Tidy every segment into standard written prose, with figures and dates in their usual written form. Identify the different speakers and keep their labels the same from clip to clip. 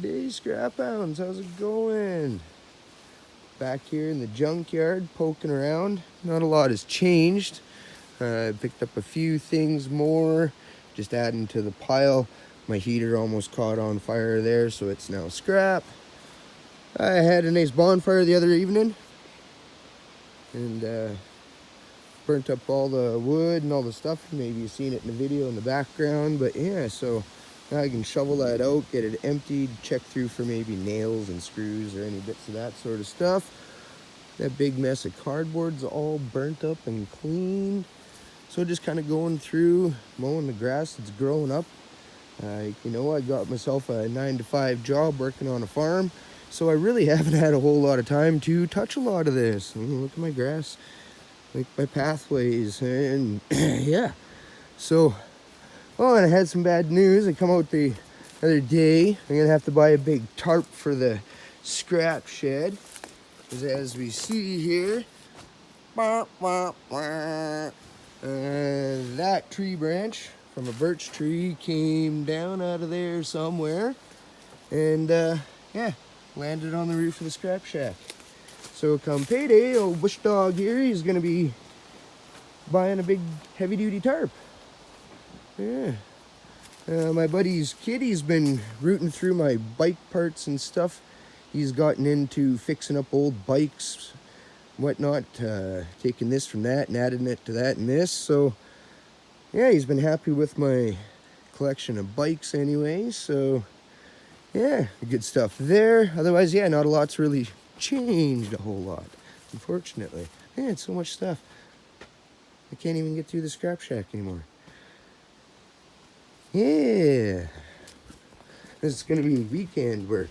Speaker 1: Hey, Scrap Hounds, how's it going? Back here in the junkyard, poking around. Not a lot has changed. I picked up a few things more, just adding to the pile. My heater almost caught on fire there, so it's now scrap. I had a nice bonfire the other evening, and burnt up all the wood and all the stuff. Maybe you've seen it in the video in the background, but yeah, so now I can shovel that out, get it emptied, check through for maybe nails and screws or any bits of that sort of stuff. That big mess of cardboard's all burnt up and cleaned. So just kind of going through, mowing the grass that's growing up. I got myself a 9-to-5 job working on a farm, so I really haven't had a whole lot of time to touch a lot of this. Look at my grass, like my pathways, and yeah. So, and I had some bad news. I come out the other day. I'm gonna have to buy a big tarp for the scrap shed, because as we see here, that tree branch from a birch tree came down out of there somewhere, and landed on the roof of the scrap shack. So come payday, old bush dog here, he's gonna be buying a big heavy duty tarp. Yeah. My buddy's kid, he's been rooting through my bike parts and stuff. He's gotten into fixing up old bikes, whatnot, taking this from that and adding it to that and this. So yeah, he's been happy with my collection of bikes anyway. So yeah, good stuff there. Otherwise, yeah, not a lot's really changed a whole lot, unfortunately. Man, it's so much stuff. I can't even get through the scrap shack anymore. Yeah, this is gonna be weekend work.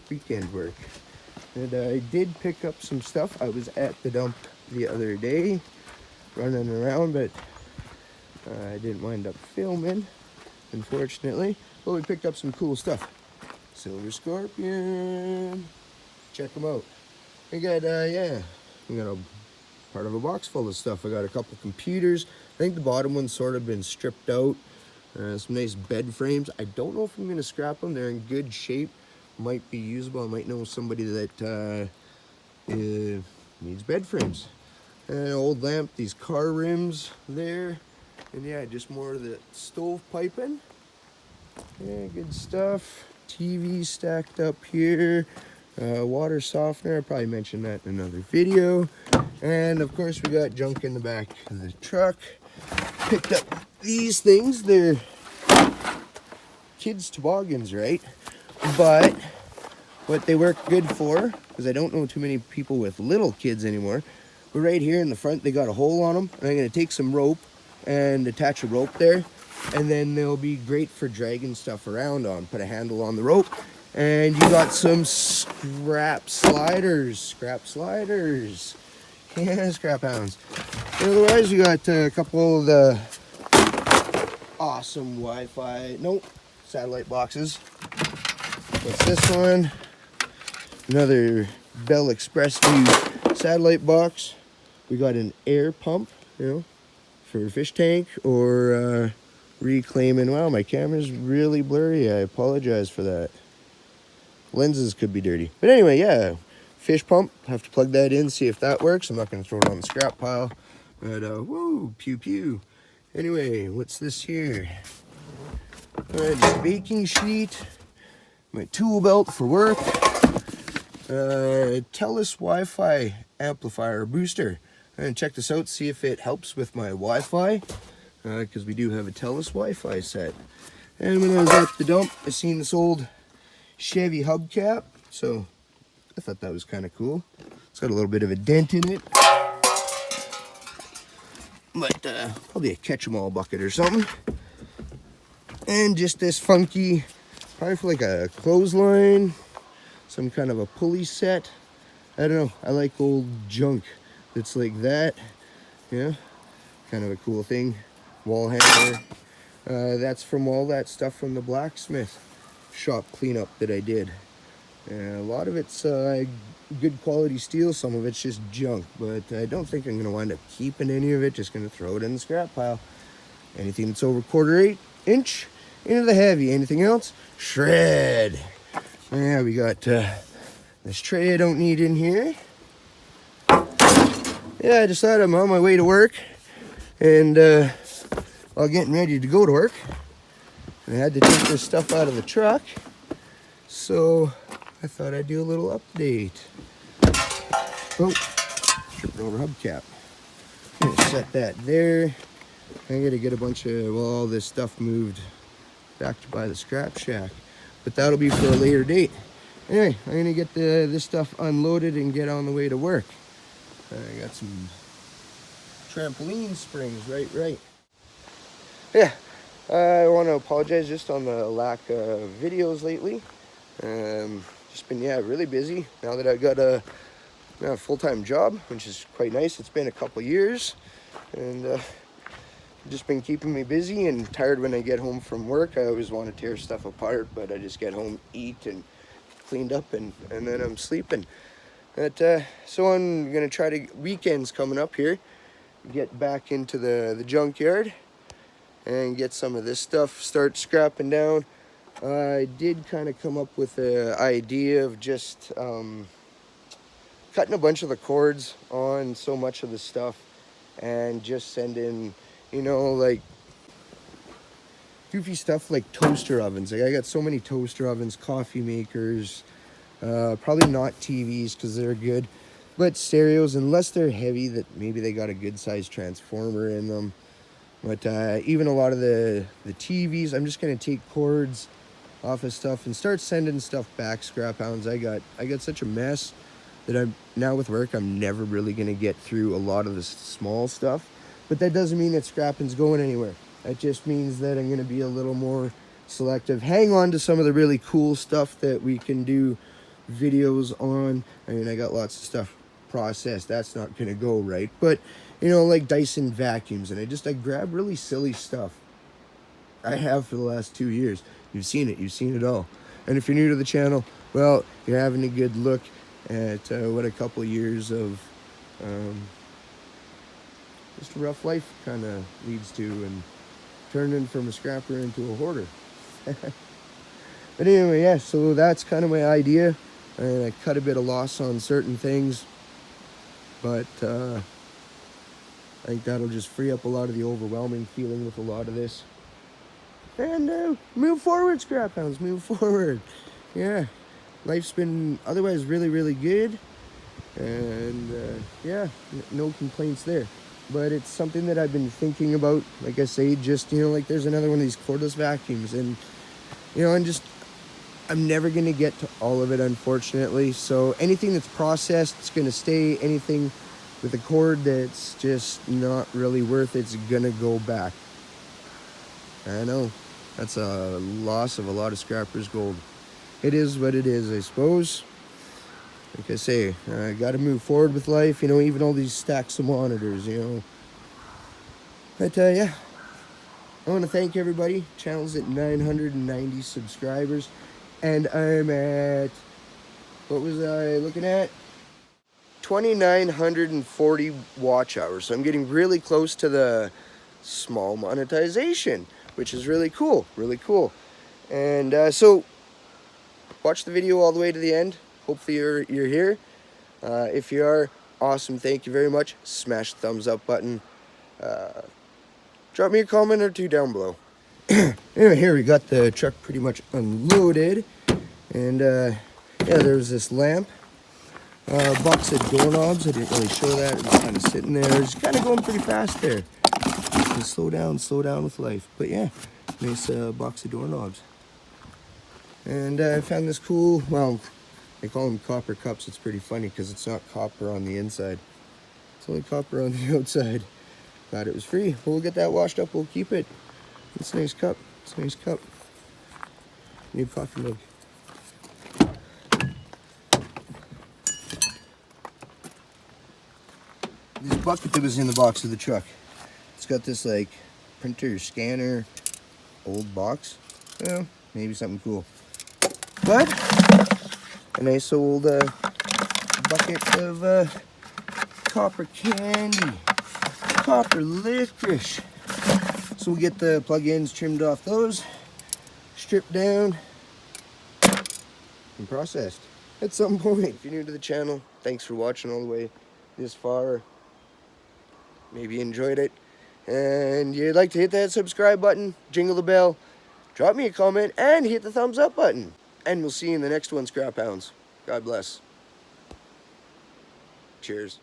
Speaker 1: And I did pick up some stuff. I was at the dump the other day, running around, but I didn't wind up filming, unfortunately. But we picked up some cool stuff. Silver scorpion. Check them out. We got a part of a box full of stuff. I got a couple computers. I think the bottom one's sort of been stripped out. Some nice bed frames. I don't know if I'm gonna scrap them. They're in good shape. Might be usable. I might know somebody that needs bed frames. An old lamp. These car rims there. And yeah, just more of the stove piping. Yeah, good stuff. TV stacked up here. Water softener. I probably mentioned that in another video. And of course we got junk in the back of the truck. Picked up these things. They're kids' toboggans, right? But what they work good for, because I don't know too many people with little kids anymore, but right here in the front they got a hole on them, and I'm going to take some rope and attach a rope there, and then they'll be great for dragging stuff around on. Put a handle on the rope, and you got some scrap sliders. Yeah, scrap hounds. Otherwise, you got a couple of the awesome satellite boxes. What's this one? Another Bell Express View satellite box. We got an air pump, for a fish tank or reclaiming. Wow, my camera's really blurry. I apologize for that. Lenses could be dirty. But anyway, yeah, fish pump. Have to plug that in, see if that works. I'm not going to throw it on the scrap pile. But, woo, pew pew. Anyway, what's this here? Alright, just a baking sheet. My tool belt for work. TELUS Wi-Fi amplifier booster. I'm going to check this out, see if it helps with my Wi-Fi. Because we do have a TELUS Wi-Fi set. And when I was at the dump, I seen this old Chevy hubcap. So I thought that was kind of cool. It's got a little bit of a dent in it. But probably a catch-em-all bucket or something. And just this funky, probably for like a clothesline, some kind of a pulley set. I don't know, I like old junk that's like that. Yeah, kind of a cool thing. Wall hanger. That's from all that stuff from the blacksmith shop cleanup that I did. A lot of it's good quality steel, some of it's just junk, but I don't think I'm going to wind up keeping any of it. Just going to throw it in the scrap pile. Anything that's over 1/4 inch into the heavy. Anything else, shred. Yeah, we got this tray I don't need in here. Yeah, I decided I'm on my way to work, and while getting ready to go to work, I had to take this stuff out of the truck, so I thought I'd do a little update. Oh, tripped over hubcap. I'm gonna set that there. I gotta get a bunch of, well, all this stuff moved back to by the scrap shack, but that'll be for a later date. Anyway, I'm gonna get this stuff unloaded and get on the way to work. I got some trampoline springs, right. Yeah, I want to apologize just on the lack of videos lately. Just been, really busy now that I got a full-time job, which is quite nice. It's been a couple years, and just been keeping me busy and tired when I get home from work. I always want to tear stuff apart, but I just get home, eat, and cleaned up, and then I'm sleeping. But, so I'm going to try to, weekends coming up here, get back into the junkyard and get some of this stuff, start scrapping down. I did kind of come up with the idea of just cutting a bunch of the cords on so much of the stuff and just sending, like goofy stuff like toaster ovens. Like I got so many toaster ovens, coffee makers, probably not TVs because they're good, but stereos, unless they're heavy, that maybe they got a good sized transformer in them. But even a lot of the TVs, I'm just gonna take cords off of stuff and start sending stuff back. Scrap hounds. I got such a mess that I'm now with work, I'm never really gonna get through a lot of the small stuff. But that doesn't mean that scrapping's going anywhere. That just means that I'm gonna be a little more selective. Hang on to some of the really cool stuff that we can do videos on. I mean, I got lots of stuff processed. That's not gonna go right. But like Dyson vacuums, and I grab really silly stuff. I have for the last 2 years. You've seen it all. And if you're new to the channel, well, you're having a good look at what a couple years of just a rough life kind of leads to, and turning from a scrapper into a hoarder. But anyway, yeah, so that's kind of my idea, and I cut a bit of loss on certain things, but I think that'll just free up a lot of the overwhelming feeling with a lot of this. And move forward, scrap hounds, move forward. Yeah, life's been otherwise really, really good, and no complaints there. But it's something that I've been thinking about, like I say, just, like there's another one of these cordless vacuums, and, I'm never going to get to all of it, unfortunately. So anything that's processed, it's going to stay. Anything with a cord that's just not really worth it's going to go back. I know, that's a loss of a lot of scrappers' gold. It is what it is, I suppose. Like I say, I got to move forward with life, even all these stacks of monitors, But, yeah, I want to thank everybody. Channel's at 990 subscribers, and I'm at, what was I looking at? 2,940 watch hours. So I'm getting really close to the small monetization, which is really cool, And so, watch the video all the way to the end. Hopefully you're here. If you are, awesome, thank you very much. Smash the thumbs up button. Drop me a comment or two down below. Anyway, here we got the truck pretty much unloaded. And there was this lamp. Box of doorknobs. I didn't really show that. It was kind of sitting there. It's kind of going pretty fast there. Slow down with life. But yeah, nice box of doorknobs. And I found this cool, well, they call them copper cups. It's pretty funny because it's not copper on the inside. It's only copper on the outside. Glad it was free. We'll get that washed up. We'll keep it. It's a nice cup. New coffee mug. This bucket that was in the box of the truck. It's got this like printer, scanner, old box. Well, maybe something cool. But a nice old bucket of copper candy, copper licorice. So we'll get the plug-ins trimmed off those, stripped down, and processed at some point. If you're new to the channel, thanks for watching all the way this far. Maybe you enjoyed it. And you'd like to hit that subscribe button, jingle the bell, drop me a comment, and hit the thumbs up button. And we'll see you in the next one, Scrap Hounds. God bless. Cheers.